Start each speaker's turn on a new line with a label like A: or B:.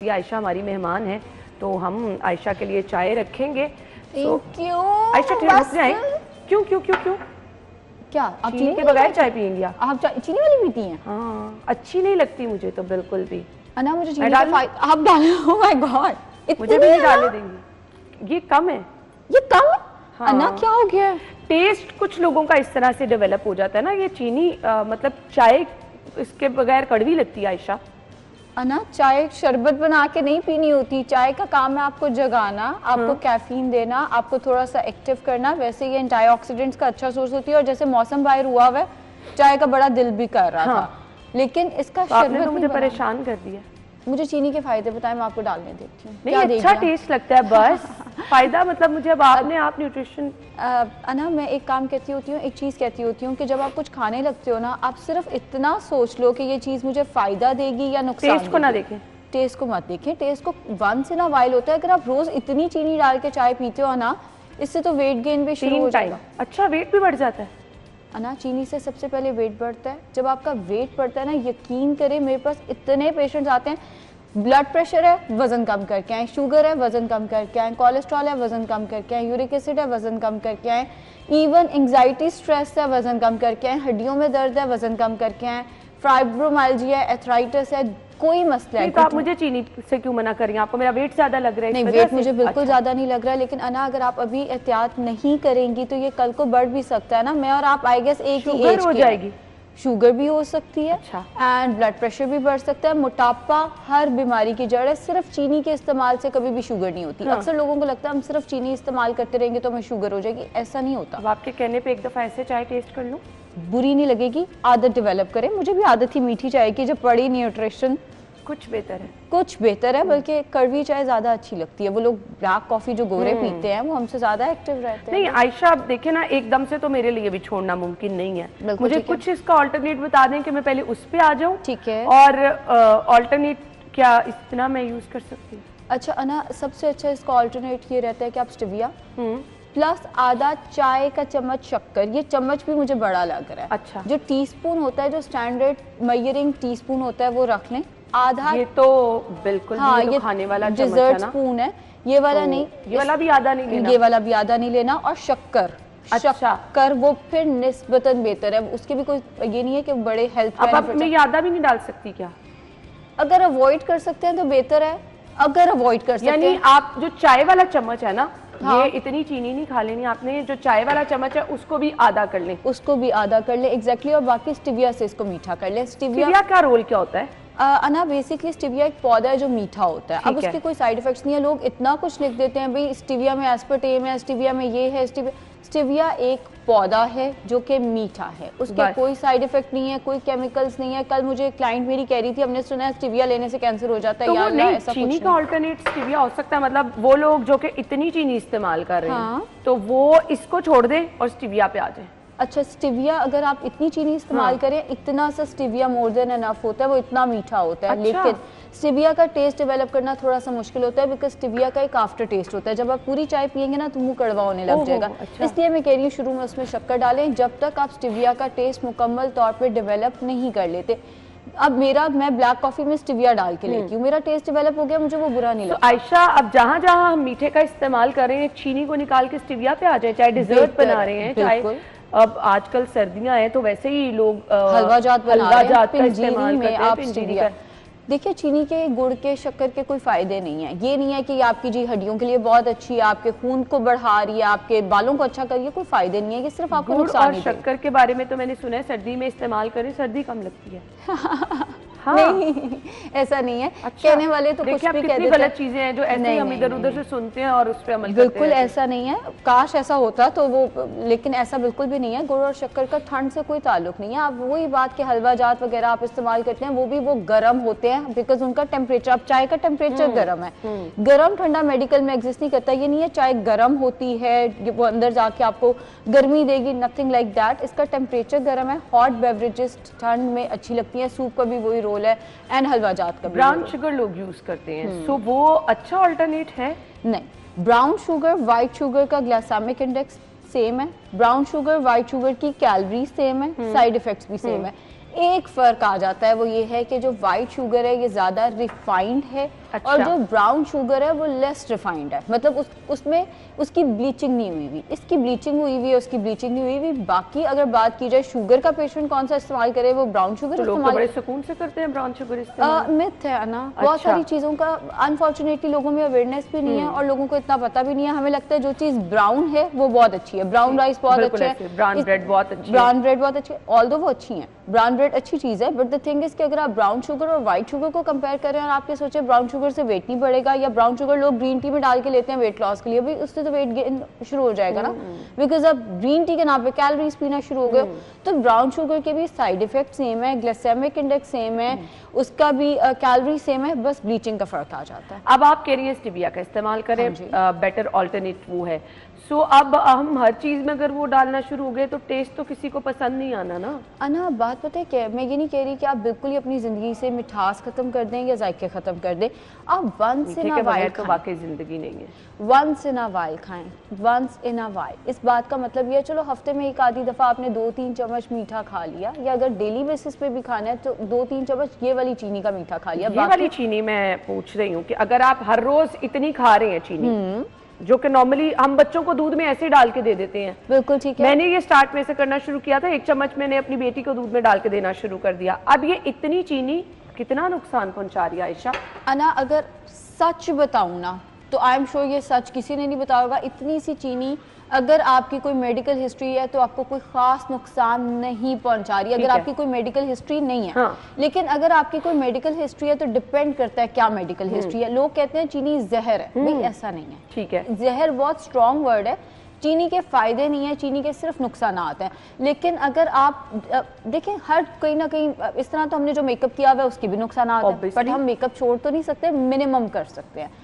A: ये आयशा हमारी मेहमान है तो हम आयशा के लिए चाय रखेंगे।
B: क्यों
A: आयशा ठहर जाए। क्यों क्यों क्यों क्यों क्या आप चीनी के बगैर चाय पियेंगी? आप
B: चीनी वाली पीती हैं?
A: हाँ, अच्छी नहीं लगती मुझे तो बिल्कुल भी।
B: अना मुझे चीनी का आप डालो। ओह माय गॉड,
A: मुझे भी नहीं डालने देंगी। ये कम है।
B: ये कम?
A: हाँ।
B: अना क्या हो गया?
A: टेस्ट कुछ लोगों का इस तरह से डेवलप हो जाता है ना। ये चीनी मतलब चाय इसके बगैर कड़वी लगती है आयशा।
B: अना चाय शरबत बना के नहीं पीनी होती। चाय का काम है आपको जगाना, आपको कैफीन देना, आपको थोड़ा सा एक्टिव करना। वैसे ये एंटीऑक्सीडेंट्स का अच्छा सोर्स होती है। और जैसे मौसम बाहर हुआ हुआ है, चाय का बड़ा दिल भी कर रहा था, लेकिन इसका
A: तो शरबत तो मुझे परेशान कर दिया।
B: मुझे चीनी के फायदे बताएं, मैं आपको डालने देती हूँ।
A: नहीं, अच्छा टेस्ट लगता है बस। फायदा मतलब मुझे अब आपने आप न्यूट्रिशन
B: अना मैं एक काम कहती होती हूँ, एक चीज़ कहती होती हूँ कि जब आप कुछ खाने लगते हो ना, आप सिर्फ इतना सोच लो कि ये चीज़ मुझे फायदा देगी या नुकसान।
A: टेस्ट को ना देखें,
B: टेस्ट को मत देखें। टेस्ट को वंस इन अ वाइल होता है। अगर आप रोज इतनी चीनी डाल के चाय पीते हो ना, इससे तो वेट गेन भी शुरू हो जाएगा।
A: अच्छा, वेट भी बढ़ जाता है
B: अना। चीनी से सबसे पहले वेट बढ़ता है। जब आपका वेट बढ़ता है ना, यकीन करें मेरे पास इतने पेशेंट्स आते हैं, ब्लड प्रेशर है वजन कम करके आए, शुगर है वजन कम करके आए, कोलेस्ट्रॉल है वजन कम करके आए, यूरिक एसिड है वजन कम करके आए, इवन एंजाइटी स्ट्रेस है वजन कम करके आए, हड्डियों में दर्द है वजन कम करके आए, फाइब्रोमाइल्जिया है, एथराइटिस है, कोई मसला है।
A: तो आप मुझे चीनी से क्यों मना करेंगे? आपको मेरा वेट ज्यादा लग रहा है?
B: नहीं, वेट मुझे बिल्कुल ज्यादा नहीं लग रहा है, लेकिन अना अगर आप अभी एहतियात नहीं करेंगी तो ये कल को बढ़ भी सकता है ना। मैं और आप आई गेस एक ही एज
A: हो जाएगी।
B: शुगर भी हो सकती है।
A: अच्छा।
B: एंड ब्लड प्रेशर भी बढ़ सकता है। मोटापा हर बीमारी की जड़ है। सिर्फ चीनी के इस्तेमाल से कभी भी शुगर नहीं होती। अक्सर लोगों को लगता है हम सिर्फ चीनी इस्तेमाल करते रहेंगे तो हमें शुगर हो जाएगी, ऐसा नहीं होता।
A: अब आपके कहने पे एक दफा ऐसे चाय टेस्ट कर लूं,
B: बुरी नहीं लगेगी। आदत डेवलप करें। मुझे भी आदत थी मीठी चाय की, जब पढ़ी न्यूट्रिशन
A: कुछ बेहतर है,
B: कुछ बेहतर है, बल्कि कड़वी चाय ज्यादा अच्छी लगती है। वो लोग ब्लैक कॉफी जो गोरे पीते हैं वो हमसे ज्यादा एक्टिव रहते हैं।
A: नहीं आयशा, आप देखे ना, एकदम से तो मेरे लिए भी छोड़ना मुमकिन नहीं है। मुझे कुछ इसका ऑल्टरनेट बता दें कि मैं पहले उस पे आ जाऊं।
B: ठीक है।
A: और ऑल्टरनेट क्या इतना मैं यूज कर सकती हूँ?
B: अच्छा अना, सबसे अच्छा इसका ऑल्टरनेट ये रहता है कि आप स्टिविया प्लस आधा चाय का चम्मच शक्कर, ये चम्मच भी मुझे बड़ा लग रहा है।
A: अच्छा।
B: जो टीस्पून होता है, जो स्टैंडर्ड मेजरिंग टीस्पून होता है, वो रख लें। आधा
A: ये तो बिल्कुल
B: हाँ,
A: ये तो खाने वाला
B: डिजर्ट स्पून है, ये वाला
A: तो
B: नहीं,
A: ये वाला भी आधा नहीं लेना,
B: ये वाला भी आधा नहीं लेना। और शक्कर,
A: अच्छा,
B: शक्कर वो फिर निस्बतन बेहतर है। उसके भी कोई ये नहीं है कि बड़े हेल्थ
A: बेनिफिट्स। मैं ये आधा भी नहीं डाल सकती क्या?
B: अगर अवॉइड कर सकते हैं तो बेहतर है। अगर अवॉइड कर सकते हैं,
A: यानी आप जो चाय वाला चम्मच है ना, ये इतनी चीनी नहीं खा लेनी आपने। जो चाय वाला चम्मच है उसको भी आधा कर लें।
B: उसको भी आधा कर ले, एग्जैक्टली। और बाकी स्टिविया से इसको मीठा कर ले।
A: स्टिविया का रोल क्या होता है?
B: अना बेसिकली स्टिविया एक पौधा है जो मीठा होता है। अब उसके कोई साइड इफेक्ट्स नहीं है। लोग इतना कुछ लिख देते हैं, भाई स्टिविया में एस्पर्टेम है, स्टिविया में ये है। स्टिविया एक पौधा है जो कि मीठा है, उसके कोई साइड इफेक्ट नहीं है, कोई केमिकल्स नहीं है। कल मुझे एक क्लाइंट मेरी कह रही थी, हमने सुना है स्टिविया लेने से कैंसर हो जाता है।
A: तो यार ऐसा चीनी का अल्टरनेट स्टिविया हो सकता है? मतलब वो लोग जो कि इतनी चीनी इस्तेमाल कर रहे हैं, तो वो इसको छोड़ दें और स्टिविया पे आ जाए।
B: अच्छा, स्टिविया अगर आप इतनी चीनी इस्तेमाल करें, इतना सा स्टिविया मोर देन एनफ होता है, वो इतना मीठा होता है। लेकिन स्टिविया का टेस्ट डेवलप करना थोड़ा सा मुश्किल होता है, बिकॉज स्टिविया का एक आफ्टर टेस्ट होता है। जब आप पूरी चाय पियेंगे ना तो मुंह कड़वा होने लग जाएगा। इसलिए मैं कह रही हूँ शुरू में उसमें शक्कर डालें, जब तक आप स्टिविया का टेस्ट मुकम्मल तौर पर डेवलप नहीं कर लेते। अब मैं ब्लैक कॉफी में स्टिविया डाल के लेती हूँ, मेरा टेस्ट डेवलप हो गया, मुझे वो बुरा नहीं लगता।
A: आयशा, अब जहाँ जहाँ हम मीठे का इस्तेमाल कर रहे हैं, चीनी को निकाल के स्टिविया पे आ जाए। चाहे डिजर्ट बना रहे हैं, चाहे अब आजकल सर्दियां हैं तो वैसे ही लोग
B: हलवा जात बना रहे हैं, पिंजीरी में आप
A: स्टिविया।
B: देखिए, चीनी के, गुड़ के, शक्कर के कोई फायदे नहीं है। ये नहीं है कि आपकी जी हड्डियों के लिए बहुत अच्छी है, आपके खून को बढ़ा रही है, आपके बालों को अच्छा कर रही है, कोई फायदे नहीं है। ये सिर्फ आपको नुकसान है।
A: शक्कर के बारे में तो मैंने सुना है सर्दी में इस्तेमाल करें, सर्दी कम लगती है।
B: हाँ। नहीं, ऐसा नहीं है। अच्छा, कहने वाले तो कुछ भी कहते हैं।
A: गलत चीजें हैं जो ऐसे हम इधर उधर से सुनते हैं और उस पे अमल करते हैं।
B: बिल्कुल ऐसा नहीं है, काश ऐसा होता तो वो, लेकिन ऐसा बिल्कुल भी नहीं है। गुड़ और शक्कर का ठंड से कोई ताल्लुक नहीं है। आप वही बात के हलवा जात वगैरह आप इस्तेमाल करते हैं, वो भी वो गर्म होते हैं, बिकॉज उनका टेम्परेचर, अब चाय का टेम्परेचर गर्म है। गर्म ठंडा मेडिकल में एग्जिस्ट नहीं करता। ये नहीं है चाय गर्म होती है वो अंदर जाके आपको गर्मी देगी, नथिंग लाइक दैट। इसका टेम्परेचर गर्म है। हॉट बेवरेजेस ठंड में अच्छी लगती है, सूप का भी वही रोल है, एंड हलवा जात का।
A: ब्राउन शुगर लोग यूज करते हैं, सो वो अच्छा अल्टरनेट है?
B: नहीं, ब्राउन शुगर व्हाइट शुगर का ग्लाइसेमिक इंडेक्स सेम है, ब्राउन शुगर व्हाइट शुगर की कैलोरी सेम है, साइड इफेक्ट्स भी सेम है। एक फर्क आ जाता है, वो ये है कि जो व्हाइट शुगर है ये ज्यादा रिफाइंड है
A: अच्छा।
B: और जो ब्राउन शुगर है वो लेस रिफाइंड है, मतलब उसमें उसकी ब्लीचिंग नहीं हुई हुई, इसकी ब्लीचिंग हुई हुई है, उसकी ब्लीचिंग नहीं हुई हुई। बाकी अगर बात की जाए शुगर का पेशेंट कौन सा इस्तेमाल करे, वो ब्राउन शुगर
A: तो लोग तो
B: इस्तेमाल।
A: बड़े सुकून से करते हैं ब्राउन शुगर इस्तेमाल।
B: मिथ है ना, बहुत
A: अच्छा।
B: सारी चीजों का अनफॉर्चुनेटली लोगों में अवेयरनेस भी नहीं है और लोगों को इतना पता भी नहीं है। हमें लगता है जो चीज ब्राउन है वो बहुत अच्छी है, ब्राउन राइस बहुत अच्छा है,
A: ब्राउन ब्रेड बहुत अच्छी है,
B: ब्राउन ब्रेड बहुत अच्छी है, ऑल्दो वो अच्छी है, ब्राउन ब्रेड अच्छी चीज है, बट द थिंग इज कि अगर आप ब्राउन शुगर और व्हाइट शुगर को कंपेयर करें और आप ये सोचे ब्राउन शुगर से वेट नहीं बढ़ेगा, या ब्राउन शुगर लोग ग्रीन टी में डाल के लेते हैं वेट लॉस के लिए, भी उससे तो वेट गेन शुरू हो जाएगा ना, बिकॉज अब ग्रीन टी के नाम पे कैलोरीज पीना शुरू हो गए। तो ब्राउन शुगर के भी साइड इफेक्ट सेम है, ग्लाइसेमिक इंडेक्स सेम है, उसका भी कैलोरी सेम है, बस ब्लीचिंग का फर्क आ जाता है।
A: अब आप कह रही हैं स्टीविया का इस्तेमाल करें, बेटर ऑल्टरनेट वो है। सो अब हम हर चीज में अगर वो डालना शुरू हो गए तो टेस्ट तो किसी को पसंद नहीं आना ना।
B: अना बात पता है क्या, मैं ये नहीं कह रही कि आप बिल्कुल ही अपनी जिंदगी से मिठास खत्म कर दें या जायके खत्म कर दें, आप वंस इन अ वाइल
A: तो वाकई जिंदगी नहीं है,
B: वंस इन अ वाइल खाएं, वंस इन अ वाइल। इस बात का मतलब ये है चलो हफ्ते में एक आधी दफा आपने 2-3 चम्मच मीठा खा लिया, या अगर डेली बेसिस पे भी खाना है तो 2-3 चम्मच ये वाली चीनी का मीठा खा लिया।
A: ये वाली चीनी मैं पूछ रही हूँ कि अगर आप हर रोज इतनी खा रहे हैं चीनी, जो कि नॉर्मली हम बच्चों को दूध में ऐसे डाल के दे देते हैं,
B: बिल्कुल ठीक है,
A: मैंने ये स्टार्ट में से करना शुरू किया था, 1 चम्मच मैंने अपनी बेटी को दूध में डाल के देना शुरू कर दिया। अब ये इतनी चीनी कितना नुकसान पहुंचा रही है आयशा?
B: अना अगर सच बताऊं ना तो आई एम श्योर ये सच किसी ने नहीं बताया होगा, इतनी सी चीनी अगर आपकी कोई मेडिकल हिस्ट्री है तो आपको कोई खास नुकसान नहीं पहुंचा रही, अगर आपकी कोई मेडिकल हिस्ट्री नहीं है।
A: हाँ।
B: लेकिन अगर आपकी कोई मेडिकल हिस्ट्री है तो डिपेंड करता है क्या मेडिकल हिस्ट्री है। लोग कहते हैं चीनी जहर है, भाई ऐसा नहीं है।
A: ठीक है,
B: जहर बहुत स्ट्रॉन्ग वर्ड है, चीनी के फायदे नहीं है, चीनी के सिर्फ नुकसान हैं। लेकिन अगर आप देखें हर कहीं ना कहीं इस तरह तो हमने जो मेकअप किया हुआ है उसके भी नुकसान हैं, बट हम मेकअप छोड़ तो नहीं सकते, मिनिमम कर सकते हैं।